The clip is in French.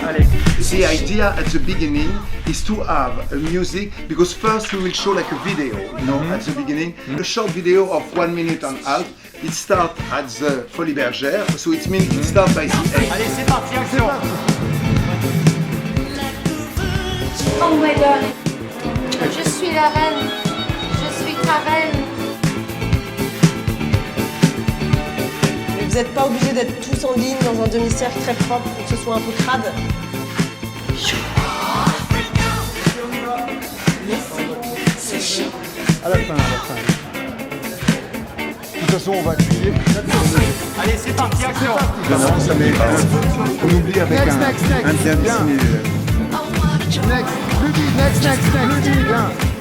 Allez. The idea at the beginning is to have a music, because first we will show like a video, you know, at the beginning, a short video of 1 minute and a half. It starts at the Folie Bergère, so it means it starts by the end. Allez, c'est parti, action. Oh my god, je suis la reine, je suis ta reine. Vous n'êtes pas obligé d'être tous en ligne dans un demi-cercle très propre pour que ce soit un peu crade. C'est chaud. À la fin, à la fin. De toute façon, on va crier. Allez, c'est parti, action. Non, ça met. On oublie avec un bien dessiné. Oh, Next, next, next, next. Bien.